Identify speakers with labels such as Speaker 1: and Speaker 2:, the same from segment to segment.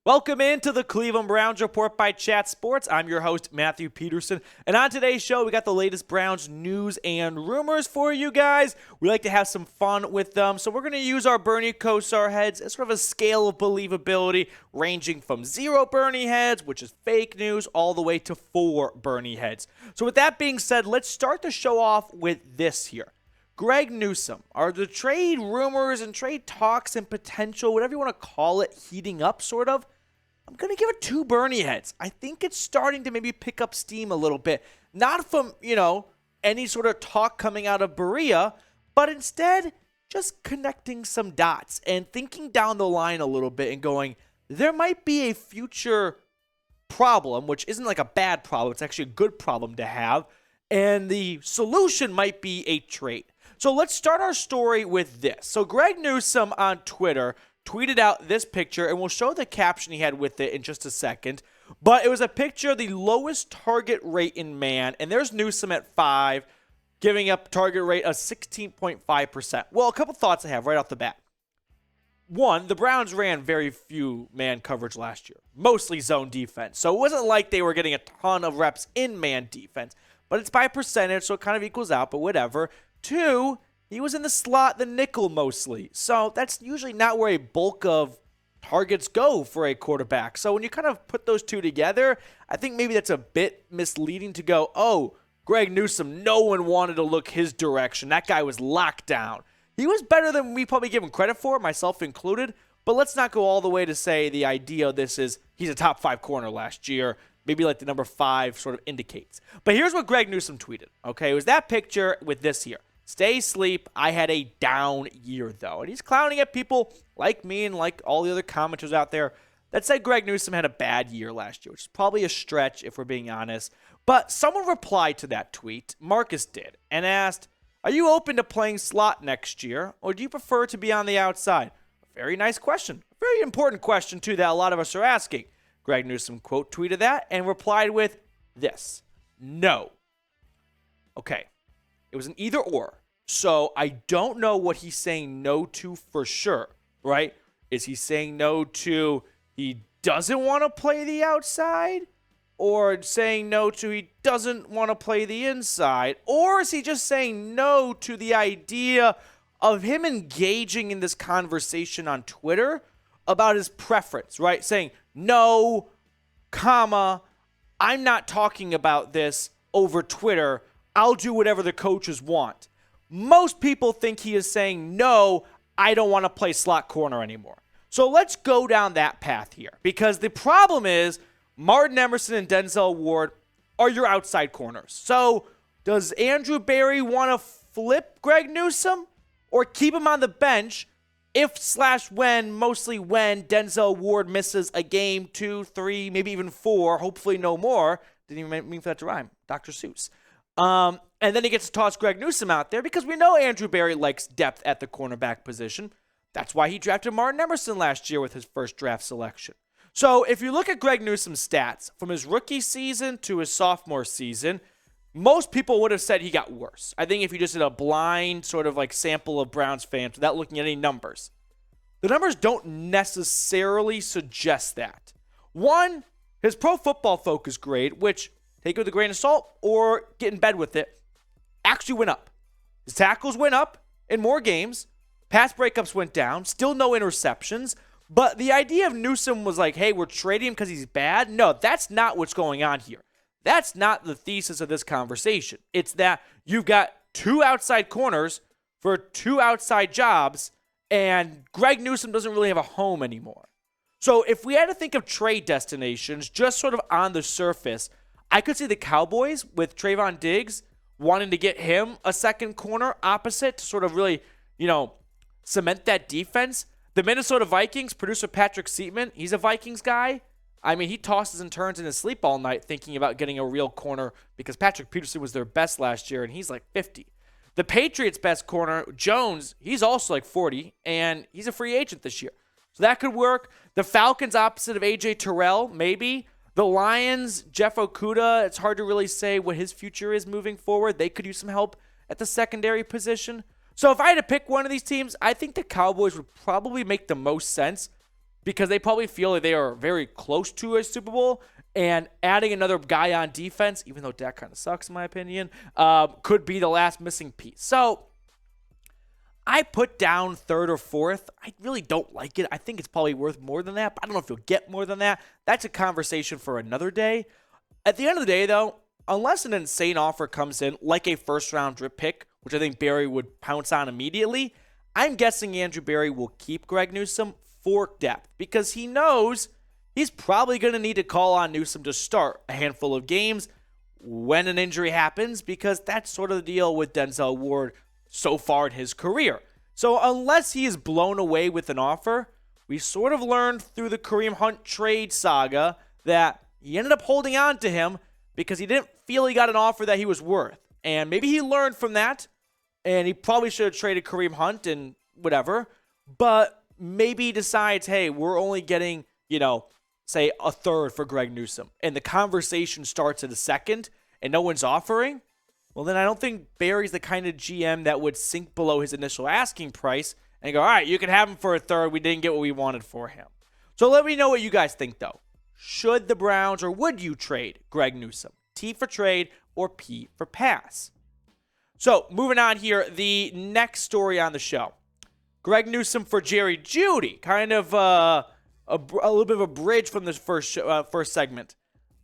Speaker 1: Welcome into the Cleveland Browns Report by Chat Sports. I'm your host, Matthew Peterson. And on today's show, we got the latest Browns news and rumors for you guys. We like to have some fun with them. So we're going to use our Bernie Kosar heads as sort of a scale of believability, ranging from 0 Bernie heads, which is fake news, all the way to 4 Bernie heads. So with that being said, let's start the show off with this here. Greg Newsome. Are the trade rumors and trade talks and potential, whatever you want to call it, heating up sort of? I'm going to give it 2 Bernie heads. I think it's starting to maybe pick up steam a little bit. Not from, any sort of talk coming out of Berea, but instead just connecting some dots and thinking down the line a little bit and going, there might be a future problem, which isn't like a bad problem. It's actually a good problem to have. And the solution might be a trade. So let's start our story with this. So Greg Newsome on Twitter tweeted out this picture, and we'll show the caption he had with it in just a second. But it was a picture of the lowest target rate in man, and there's Newsome at 5, giving up target rate of 16.5%. Well, a couple thoughts I have right off the bat. One, the Browns ran very few man coverage last year, mostly zone defense. So it wasn't like they were getting a ton of reps in man defense, but it's by percentage, so it kind of equals out, but whatever. 2, he was in the slot, the nickel mostly. So that's usually not where a bulk of targets go for a quarterback. So when you kind of put those two together, I think maybe that's a bit misleading to go, oh, Greg Newsome, no one wanted to look his direction. That guy was locked down. He was better than we probably give him credit for, myself included. But let's not go all the way to say the idea of this is he's a top 5 corner last year. Maybe like the number 5 sort of indicates. But here's what Greg Newsome tweeted. Okay, it was that picture with this here. Stay asleep. I had a down year, though. And he's clowning at people like me and like all the other commenters out there that said Greg Newsome had a bad year last year, which is probably a stretch if we're being honest. But someone replied to that tweet, Marcus did, and asked, are you open to playing slot next year, or do you prefer to be on the outside? A very nice question. A very important question, too, that a lot of us are asking. Greg Newsome quote tweeted that and replied with this. No. Okay. It was an either or. So I don't know what he's saying no to for sure, right? Is he saying no to he doesn't want to play the outside? Or saying no to he doesn't want to play the inside? Or is he just saying no to the idea of him engaging in this conversation on Twitter about his preference, right? Saying, no, comma, I'm not talking about this over Twitter. I'll do whatever the coaches want. Most people think he is saying, no, I don't want to play slot corner anymore. So let's go down that path here. Because the problem is Martin Emerson and Denzel Ward are your outside corners. So does Andrew Berry want to flip Greg Newsome or keep him on the bench if/when, mostly when Denzel Ward misses a game, 2, 3, maybe even 4, hopefully no more. Didn't even mean for that to rhyme. Dr. Seuss. And then he gets to toss Greg Newsome out there because we know Andrew Berry likes depth at the cornerback position. That's why he drafted Martin Emerson last year with his first draft selection. So if you look at Greg Newsome's stats from his rookie season to his sophomore season, most people would have said he got worse. I think if you just did a blind sort of like sample of Browns fans without looking at any numbers, the numbers don't necessarily suggest that. One, his Pro Football Focus grade, which take it with a grain of salt or get in bed with it, actually went up. His tackles went up in more games. Pass breakups went down. Still no interceptions. But the idea of Newsome was like, hey, we're trading him because he's bad. No, that's not what's going on here. That's not the thesis of this conversation. It's that you've got 2 outside corners for 2 outside jobs, and Greg Newsome doesn't really have a home anymore. So if we had to think of trade destinations just sort of on the surface, I could see the Cowboys with Trayvon Diggs wanting to get him a second corner opposite to sort of really, cement that defense. The Minnesota Vikings, producer Patrick Seatman, he's a Vikings guy. I mean, he tosses and turns in his sleep all night thinking about getting a real corner because Patrick Peterson was their best last year, and he's like 50. The Patriots' best corner, Jones, he's also like 40, and he's a free agent this year. So that could work. The Falcons opposite of A.J. Terrell, maybe. The Lions, Jeff Okudah, it's hard to really say what his future is moving forward. They could use some help at the secondary position. So if I had to pick one of these teams, I think the Cowboys would probably make the most sense because they probably feel like they are very close to a Super Bowl, and adding another guy on defense, even though Dak kind of sucks in my opinion, could be the last missing piece. So I put down third or fourth. I really don't like it. I think it's probably worth more than that, but I don't know if you'll get more than that. That's a conversation for another day. At the end of the day, though, unless an insane offer comes in, like a first-round drip pick, which I think Barry would pounce on immediately, I'm guessing Andrew Barry will keep Greg Newsome for depth because he knows he's probably going to need to call on Newsome to start a handful of games when an injury happens, because that's sort of the deal with Denzel Ward so far in his career. So unless he is blown away with an offer, we sort of learned through the Kareem Hunt trade saga that he ended up holding on to him because he didn't feel he got an offer that he was worth. And maybe he learned from that, and he probably should have traded Kareem Hunt and whatever, but maybe he decides, hey, we're only getting, say a third for Greg Newsome, and the conversation starts at a second and no one's offering. Well, then I don't think Barry's the kind of GM that would sink below his initial asking price and go, all right, you can have him for a third. We didn't get what we wanted for him. So let me know what you guys think, though. Should the Browns, or would you trade Greg Newsome? T for trade or P for pass? So moving on here, the next story on the show. Greg Newsome for Jerry Jeudy. Kind of a little bit of a bridge from this first segment.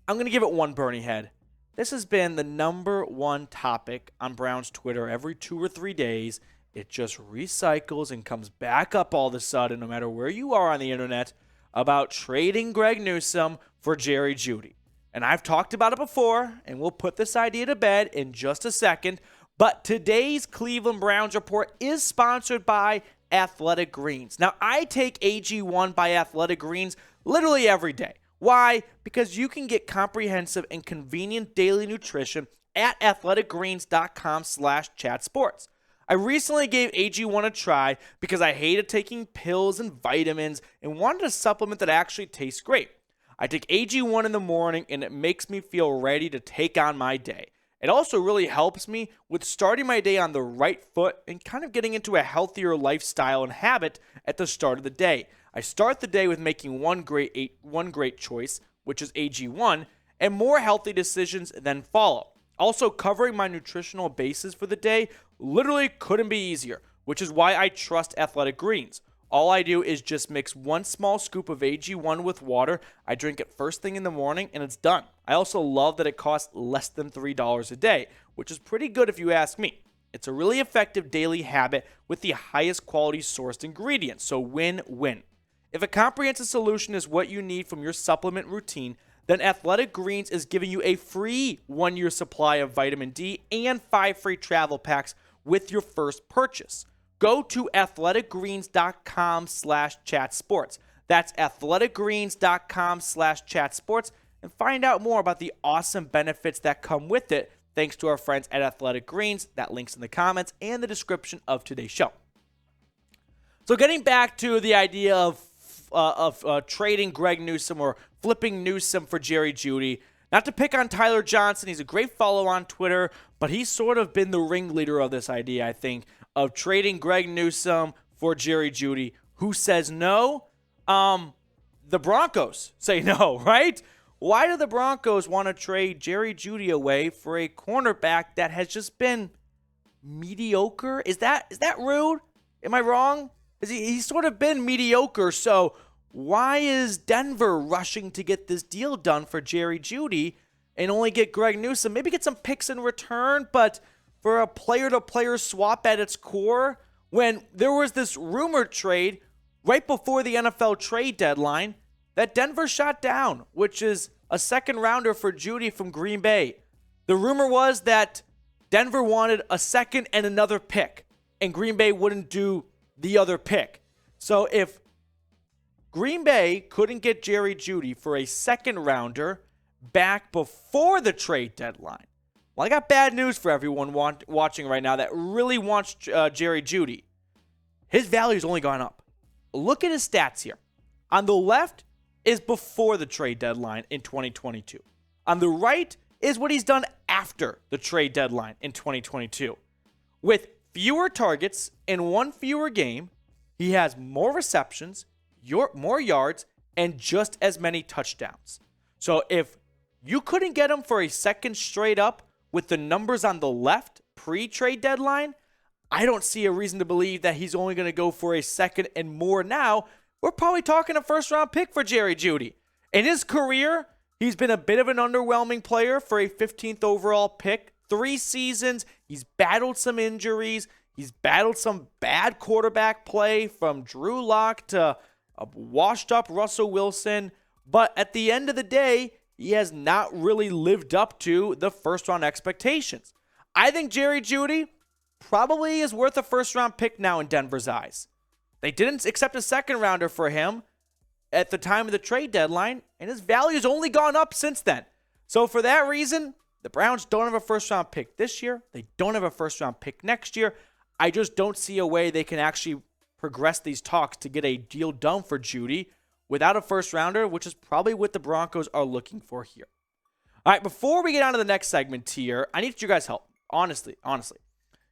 Speaker 1: I'm going to give it one Bernie head. This has been the number one topic on Browns Twitter every 2 or 3 days. It just recycles and comes back up all of a sudden, no matter where you are on the internet, about trading Greg Newsome for Jerry Jeudy. And I've talked about it before, and we'll put this idea to bed in just a second. But today's Cleveland Browns report is sponsored by Athletic Greens. Now, I take AG1 by Athletic Greens literally every day. Why? Because you can get comprehensive and convenient daily nutrition at athleticgreens.com/chatsports. I recently gave AG1 a try because I hated taking pills and vitamins and wanted a supplement that actually tastes great. I take AG1 in the morning and it makes me feel ready to take on my day. It also really helps me with starting my day on the right foot and kind of getting into a healthier lifestyle and habit at the start of the day. I start the day with making one great choice, which is AG1, and more healthy decisions then follow. Also, covering my nutritional bases for the day literally couldn't be easier, which is why I trust Athletic Greens. All I do is just mix one small scoop of AG1 with water. I drink it first thing in the morning, and it's done. I also love that it costs less than $3 a day, which is pretty good if you ask me. It's a really effective daily habit with the highest quality sourced ingredients, so win-win. If a comprehensive solution is what you need from your supplement routine, then Athletic Greens is giving you a free 1-year supply of vitamin D and 5 free travel packs with your first purchase. Go to athleticgreens.com/chatsports. That's athleticgreens.com/chatsports and find out more about the awesome benefits that come with it thanks to our friends at Athletic Greens. That link's in the comments and the description of today's show. So getting back to the idea of trading Greg Newsome or flipping Newsome for Jerry Jeudy. Not to pick on Tyler Johnson. He's a great follow on Twitter, but he's sort of been the ringleader of this idea, I think, of trading Greg Newsome for Jerry Jeudy. Who says no? The Broncos say no, right? Why do the Broncos want to trade Jerry Jeudy away for a cornerback that has just been mediocre? Is that rude? Am I wrong? He's sort of been mediocre, so why is Denver rushing to get this deal done for Jerry Jeudy and only get Greg Newsome? Maybe get some picks in return, but for a player-to-player swap at its core, when there was this rumored trade right before the NFL trade deadline that Denver shot down, which is a second-rounder for Jeudy from Green Bay. The rumor was that Denver wanted a second and another pick, and Green Bay wouldn't do the other pick. So if Green Bay couldn't get Jerry Jeudy for a second rounder back before the trade deadline, well, I got bad news for everyone watching right now that really wants Jerry Jeudy. His value's only gone up. Look at his stats here. On the left is before the trade deadline in 2022. On the right is what he's done after the trade deadline in 2022. With fewer targets in one fewer game, he has more receptions, more yards and just as many touchdowns. So if you couldn't get him for a second straight up with the numbers on the left pre-trade deadline, I don't see a reason to believe that he's only going to go for a second and more now. We're probably talking a first-round pick for Jerry Jeudy. In his career, he's been a bit of an underwhelming player for a 15th overall pick. 3 seasons, he's battled some injuries. He's battled some bad quarterback play from Drew Lock to a washed-up Russell Wilson. But at the end of the day, he has not really lived up to the first-round expectations. I think Jerry Jeudy probably is worth a first-round pick now in Denver's eyes. They didn't accept a second-rounder for him at the time of the trade deadline, and his value has only gone up since then. So for that reason, the Browns don't have a first-round pick this year. They don't have a first-round pick next year. I just don't see a way they can actually progress these talks to get a deal done for Jeudy without a first-rounder, which is probably what the Broncos are looking for here. All right, before we get on to the next segment here, I need your guys' help, honestly.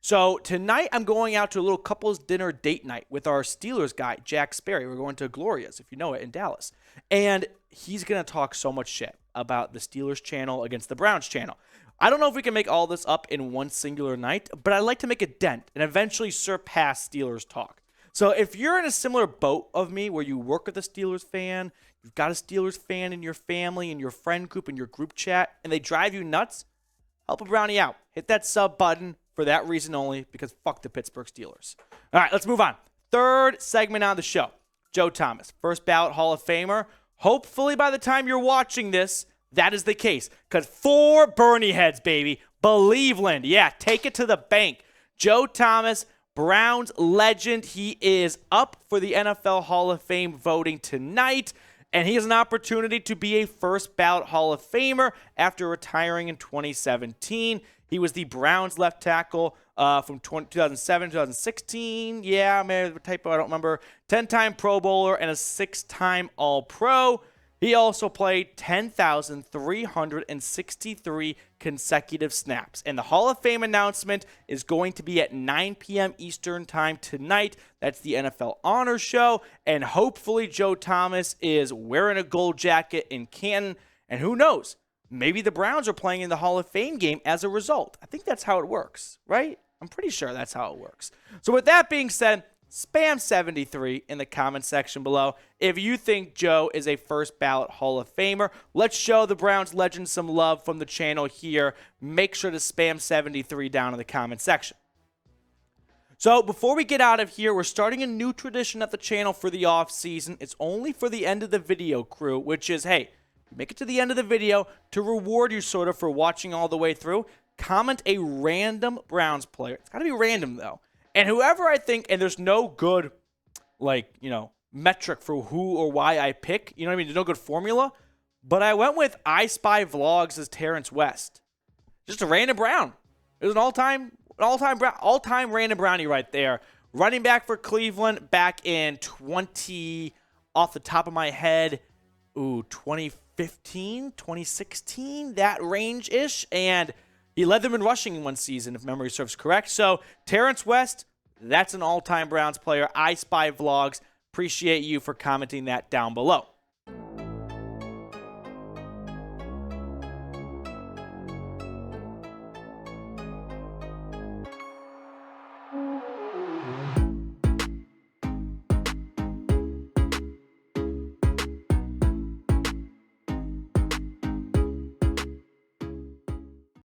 Speaker 1: So tonight I'm going out to a little couples dinner date night with our Steelers guy, Jack Sperry. We're going to Gloria's, if you know it, in Dallas. And he's going to talk so much shit about the Steelers channel against the Browns channel. I don't know if we can make all this up in one singular night, but I'd like to make a dent and eventually surpass Steelers talk. So if you're in a similar boat of me where you work with a Steelers fan, you've got a Steelers fan in your family, in your friend group, in your group chat, and they drive you nuts, help a Brownie out. Hit that sub button for that reason only, because fuck the Pittsburgh Steelers. All right, let's move on. Third segment on the show. Joe Thomas, first ballot Hall of Famer. Hopefully by the time you're watching this, that is the case. Because 4 Bernie heads, baby. Believeland. Yeah, take it to the bank. Joe Thomas, Browns legend. He is up for the NFL Hall of Fame voting tonight. And he has an opportunity to be a first ballot Hall of Famer after retiring in 2017. He was the Browns left tackle from 2007, 2016. Yeah, I may have a typo, I don't remember. 10-time Pro Bowler and a 6-time All-Pro. He also played 10,363 consecutive snaps. And the Hall of Fame announcement is going to be at 9 p.m. Eastern time tonight. That's the NFL Honors Show. And hopefully Joe Thomas is wearing a gold jacket in Canton. And who knows? Maybe the Browns are playing in the Hall of Fame game as a result. I think that's how it works, right? I'm pretty sure that's how it works. So with that being said, spam 73 in the comment section below if you think Joe is a first ballot Hall of Famer. Let's show the Browns legend some love from the channel here. Make sure to spam 73 down in the comment section. So before we get out of here, we're starting a new tradition at the channel for the off season. It's only for the end of the video crew, which is, hey, make it to the end of the video to reward you sort of for watching all the way through. Comment a random Browns player. It's got to be random, though. And whoever I think, and there's no good, metric for who or why I pick. You know what I mean? There's no good formula. But I went with I Spy Vlogs as Terrence West. Just a random Brown. It was an all-time random Brownie right there. Running back for Cleveland back in off the top of my head, 2015, 2016, that range-ish. And he led them in rushing in one season, if memory serves correct. So, Terrence West, that's an all-time Browns player. I Spy Vlogs. Appreciate you for commenting that down below.